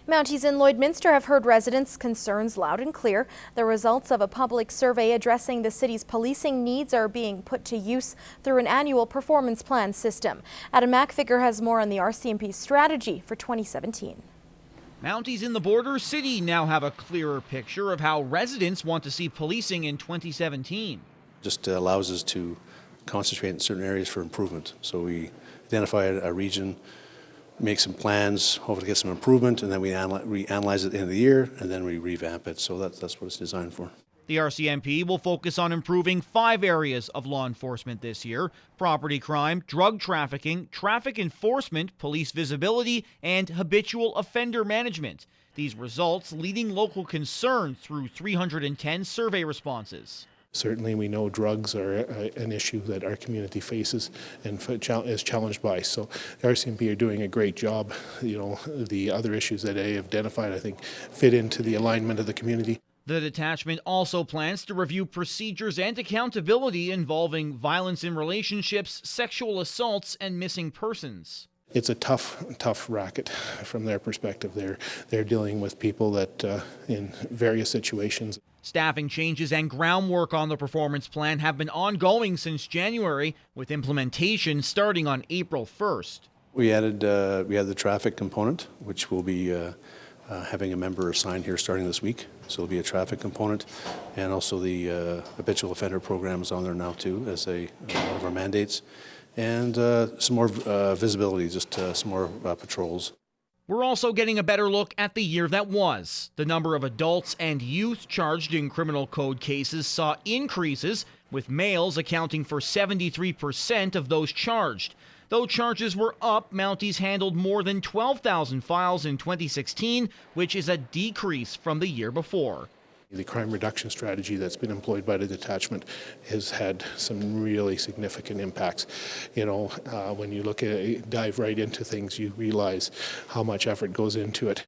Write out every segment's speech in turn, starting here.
Mounties in Lloydminster have heard residents' concerns loud and clear. The results of a public survey addressing the city's policing needs are being put to use through an annual performance plan system. Adam McVicker has more on the RCMP strategy for 2017. Mounties in the border city now have a clearer picture of how residents want to see policing in 2017. Just allows us to concentrate in certain areas for improvement. So we identify a region, make some plans, hopefully get some improvement, and then we analyze it at the end of the year, and then we revamp it. So that's what it's designed for. The RCMP will focus on improving 5 areas of law enforcement this year: property crime, drug trafficking, traffic enforcement, police visibility, and habitual offender management. These results leading local concern through 310 survey responses. Certainly we know drugs are an issue that our community faces and is challenged by. So the RCMP are doing a great job. You know, the other issues that they have identified, I think, fit into the alignment of the community. The detachment also plans to review procedures and accountability involving violence in relationships, sexual assaults, and missing persons. It's a tough racket from their perspective. They're dealing with people that in various situations. Staffing changes and groundwork on the performance plan have been ongoing since January, with implementation starting on April 1st. We had the traffic component, which will be having a member assigned here starting this week. So it'll be a traffic component, and also the habitual offender program is on there now too as one of our mandates, and some more visibility, just some more patrols. We're also getting a better look at the year that was. The number of adults and youth charged in criminal code cases saw increases, with males accounting for 73% of those charged. Though charges were up, Mounties handled more than 12,000 files in 2016, which is a decrease from the year before. The crime reduction strategy that's been employed by the detachment has had some really significant impacts. You know, when you dive right into things, you realize how much effort goes into it.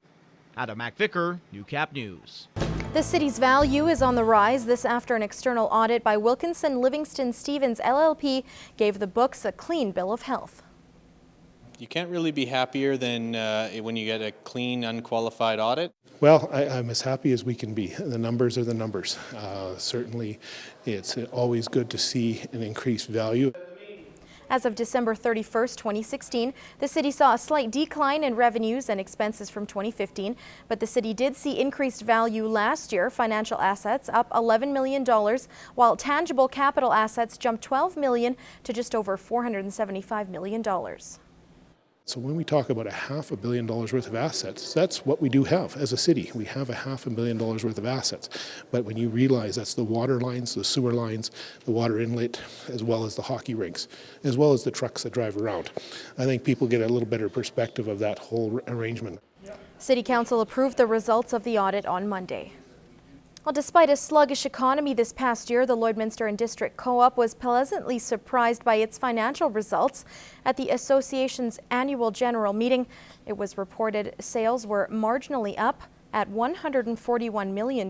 Adam McVicker, Newcap News. The city's value is on the rise. This after an external audit by Wilkinson Livingston Stevens LLP gave the books a clean bill of health. You can't really be happier than when you get a clean, unqualified audit. Well, I'm as happy as we can be. The numbers are the numbers. Certainly, it's always good to see an increased value. As of December 31st, 2016, the city saw a slight decline in revenues and expenses from 2015, but the city did see increased value last year. Financial assets up $11 million, while tangible capital assets jumped $12 million to just over $475 million. So when we talk about $500 million worth of assets, that's what we do have as a city. We have $500 million worth of assets. But when you realize that's the water lines, the sewer lines, the water inlet, as well as the hockey rinks, as well as the trucks that drive around, I think people get a little better perspective of that whole arrangement. City Council approved the results of the audit on Monday. Well, despite a sluggish economy this past year, the Lloydminster and District Co-op was pleasantly surprised by its financial results. At the association's annual general meeting, it was reported sales were marginally up at $141 million.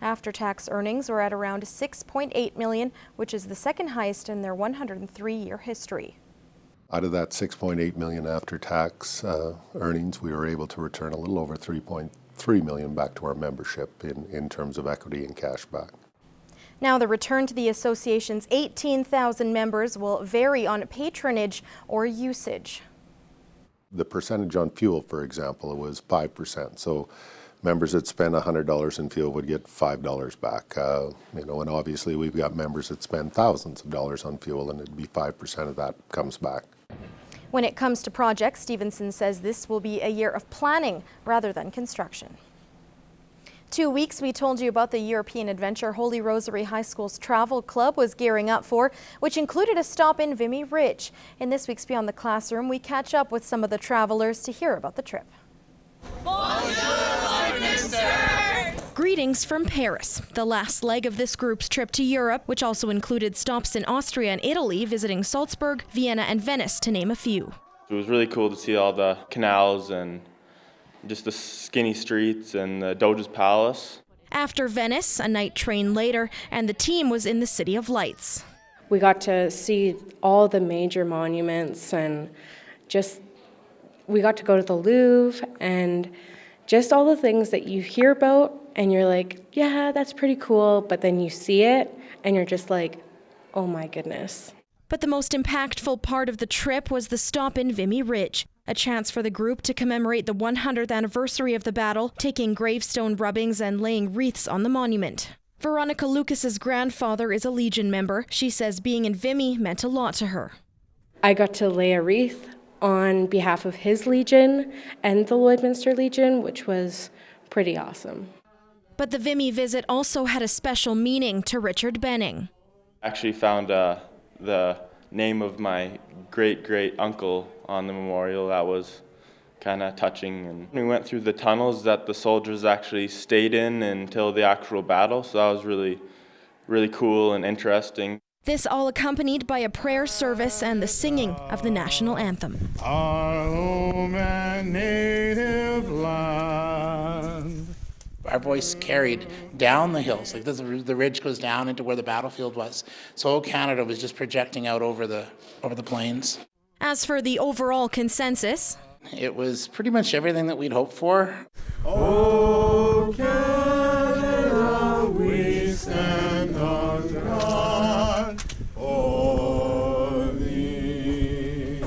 After-tax earnings were at around $6.8 million, which is the second highest in their 103-year history. Out of that $6.8 million after-tax earnings, we were able to return a little over $3.3 million back to our membership in terms of equity and cash back. Now the return to the association's 18,000 members will vary on patronage or usage. The percentage on fuel, for example, it was 5%. So members that spend $100 in fuel would get $5 back. You know, and obviously we've got members that spend thousands of dollars on fuel, and it'd be 5% of that comes back. When it comes to projects, Stevenson says this will be a year of planning rather than construction. 2 weeks we told you about the European adventure Holy Rosary High School's travel club was gearing up for, which included a stop in Vimy Ridge. In this week's Beyond the Classroom, we catch up with some of the travelers to hear about the trip. Bonjour, Lloydminster! Greetings from Paris, the last leg of this group's trip to Europe, which also included stops in Austria and Italy, visiting Salzburg, Vienna and Venice, to name a few. It was really cool to see all the canals and just the skinny streets and the Doge's Palace. After Venice, a night train later, and the team was in the City of Lights. We got to see all the major monuments, and we got to go to the Louvre and just all the things that you hear about and you're like, yeah, that's pretty cool, but then you see it and you're just like, oh my goodness. But the most impactful part of the trip was the stop in Vimy Ridge, a chance for the group to commemorate the 100th anniversary of the battle, taking gravestone rubbings and laying wreaths on the monument. Veronica Lucas's grandfather is a Legion member. She says being in Vimy meant a lot to her. I got to lay a wreath on behalf of his Legion and the Lloydminster Legion, which was pretty awesome. But the Vimy visit also had a special meaning to Richard Benning. I actually found the name of my great uncle on the memorial. That was kind of touching. And we went through the tunnels that the soldiers actually stayed in until the actual battle, so that was really cool and interesting. This all accompanied by a prayer service and the singing of the national anthem. Our home and native land. Our voice carried down the hills, like the ridge goes down into where the battlefield was. So Canada was just projecting out over the plains. As for the overall consensus, it was pretty much everything that we'd hoped for. Oh, Canada, we stand on guard for thee.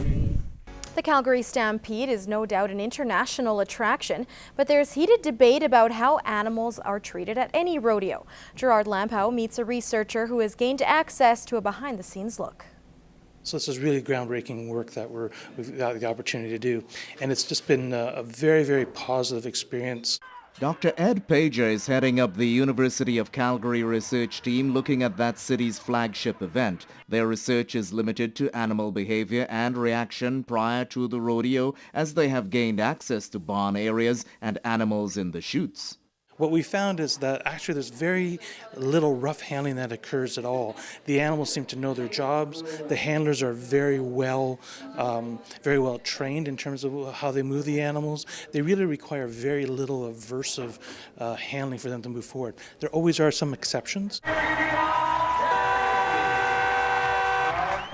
The Calgary Stampede is no doubt an international attraction, but there's heated debate about how animals are treated at any rodeo. Gerard Lampow meets a researcher who has gained access to a behind-the-scenes look. So this is really groundbreaking work that we've got the opportunity to do, and it's just been a very, very positive experience. Dr. Ed Pager is heading up the University of Calgary research team looking at that city's flagship event. Their research is limited to animal behavior and reaction prior to the rodeo, as they have gained access to barn areas and animals in the chutes. What we found is that actually there's very little rough handling that occurs at all. The animals seem to know their jobs. The handlers are very well trained in terms of how they move the animals. They really require very little aversive handling for them to move forward. There always are some exceptions.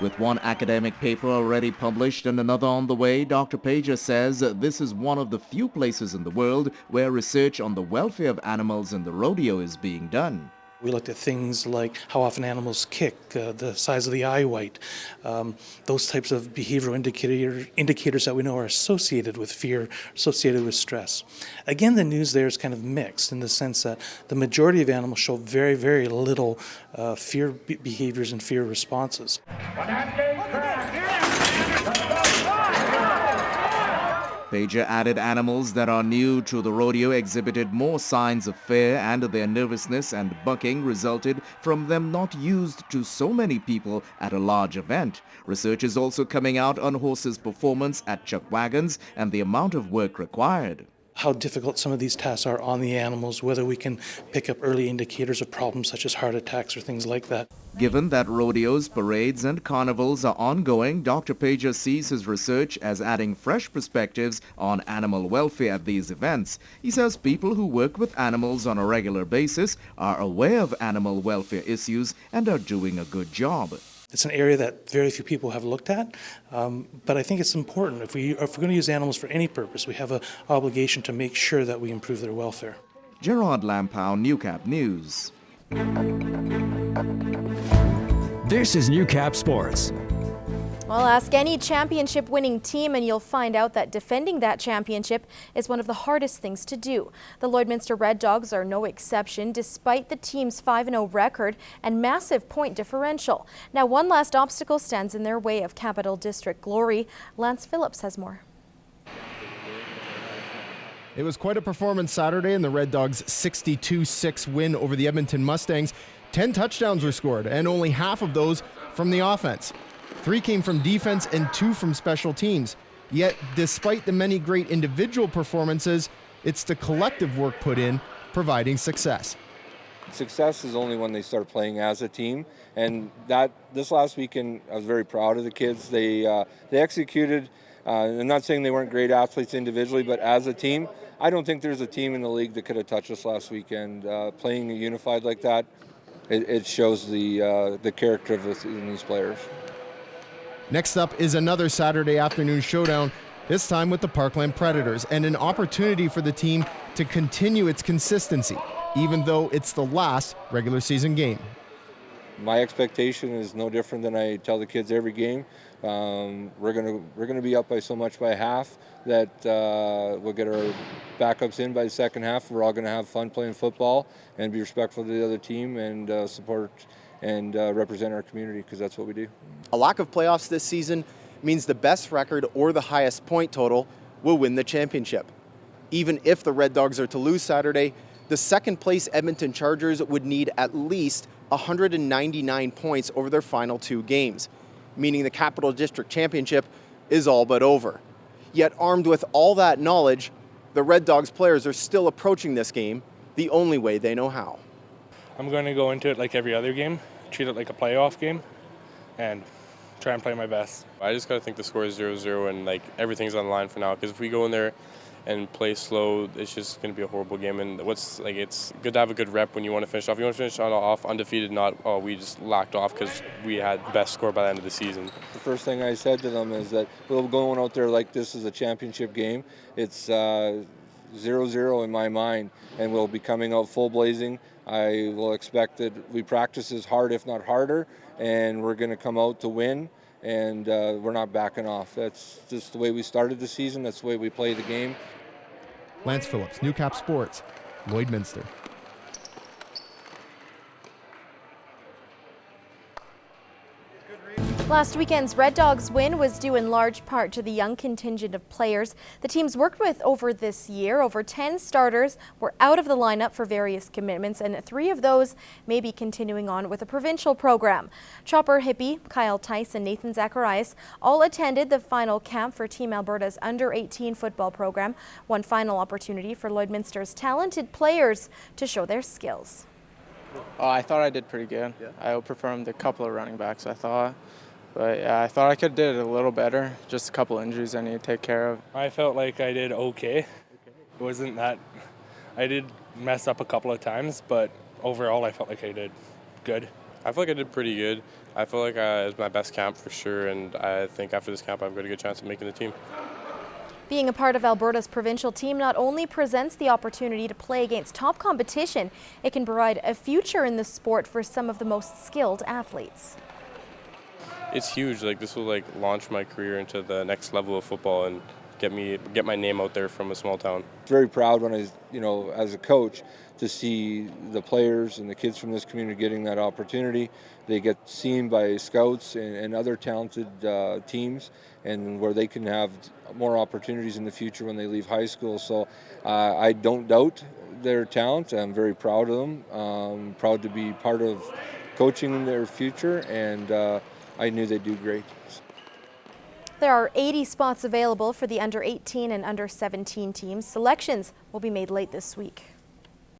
With one academic paper already published and another on the way, Dr. Pager says this is one of the few places in the world where research on the welfare of animals in the rodeo is being done. We looked at things like how often animals kick, the size of the eye white, those types of behavioral indicators that we know are associated with fear, associated with stress. Again, the news there is kind of mixed in the sense that the majority of animals show very, very little fear behaviors and fear responses. Pager added animals that are new to the rodeo exhibited more signs of fear, and their nervousness and bucking resulted from them not used to so many people at a large event. Research is also coming out on horses' performance at chuck wagons and the amount of work required. How difficult some of these tasks are on the animals, whether we can pick up early indicators of problems such as heart attacks or things like that. Given that rodeos, parades and carnivals are ongoing, Dr. Pager sees his research as adding fresh perspectives on animal welfare at these events. He says people who work with animals on a regular basis are aware of animal welfare issues and are doing a good job. It's an area that very few people have looked at, but I think it's important. If we're going to use animals for any purpose, we have an obligation to make sure that we improve their welfare. Gerard Lampow, Newcap News. This is Newcap Sports. Well, ask any championship-winning team and you'll find out that defending that championship is one of the hardest things to do. The Lloydminster Red Dogs are no exception, despite the team's 5-0 record and massive point differential. Now, one last obstacle stands in their way of Capital District glory. Lance Phillips has more. It was quite a performance Saturday in the Red Dogs' 62-6 win over the Edmonton Mustangs. 10 touchdowns were scored, and only half of those from the offense. 3 came from defense and 2 from special teams. Yet, despite the many great individual performances, it's the collective work put in providing success. Success is only when they start playing as a team, and this last weekend I was very proud of the kids. They executed. I'm not saying they weren't great athletes individually, but as a team, I don't think there's a team in the league that could have touched us last weekend. Playing unified like that, it shows the character of these players. Next up is another Saturday afternoon showdown this time with the Parkland Predators, and an opportunity for the team to continue its consistency, even though it's the last regular season game. My expectation is no different than I tell the kids every game. We're gonna be up by so much by half that we'll get our backups in by the second half. We're all gonna have fun playing football and be respectful to the other team and support and represent our community, because that's what we do. A lack of playoffs this season means the best record or the highest point total will win the championship. Even if the Red Dogs are to lose Saturday, the second place Edmonton Chargers would need at least 199 points over their final 2 games, meaning the Capital District Championship is all but over. Yet armed with all that knowledge, the Red Dogs players are still approaching this game the only way they know how. I'm going to go into it like every other game, treat it like a playoff game, and try and play my best. I just got to think the score is 0-0 and like everything's on the line for now, because if we go in there and play slow, it's just going to be a horrible game. And it's good to have a good rep when you want to finish off. You want to finish off undefeated, not, oh, we just lacked off because we had the best score by the end of the season. The first thing I said to them is that we're going out there like this is a championship game. It's 0-0 in my mind, and we'll be coming out full blazing. I will expect that we practice as hard, if not harder, and we're going to come out to win, and we're not backing off. That's just the way we started the season. That's the way we play the game. Lance Phillips, Newcap Sports, Lloydminster. Last weekend's Red Dogs win was due in large part to the young contingent of players the teams worked with over this year. Over 10 starters were out of the lineup for various commitments, and 3 of those may be continuing on with a provincial program. Chopper Hippe, Kyle Tice, and Nathan Zacharias all attended the final camp for Team Alberta's under-18 football program. One final opportunity for Lloydminster's talented players to show their skills. I thought I did pretty good. Yeah. I outperformed a couple of running backs, I thought. But yeah, I thought I could have did it a little better. Just a couple injuries I need to take care of. I felt like I did okay. It wasn't that, I did mess up a couple of times, but overall I felt like I did good. I feel like I did pretty good. I feel like it was my best camp for sure, and I think after this camp I've got a good chance of making the team. Being a part of Alberta's provincial team not only presents the opportunity to play against top competition, it can provide a future in the sport for some of the most skilled athletes. It's huge. Like, this will launch my career into the next level of football and get my name out there from a small town. Very proud when as a coach, to see the players and the kids from this community getting that opportunity. They get seen by scouts and other talented teams, and where they can have more opportunities in the future when they leave high school. So I don't doubt their talent. I'm very proud of them. Proud to be part of coaching their future, and I knew they'd do great. There are 80 spots available for the under-18 and under-17 teams. Selections will be made late this week.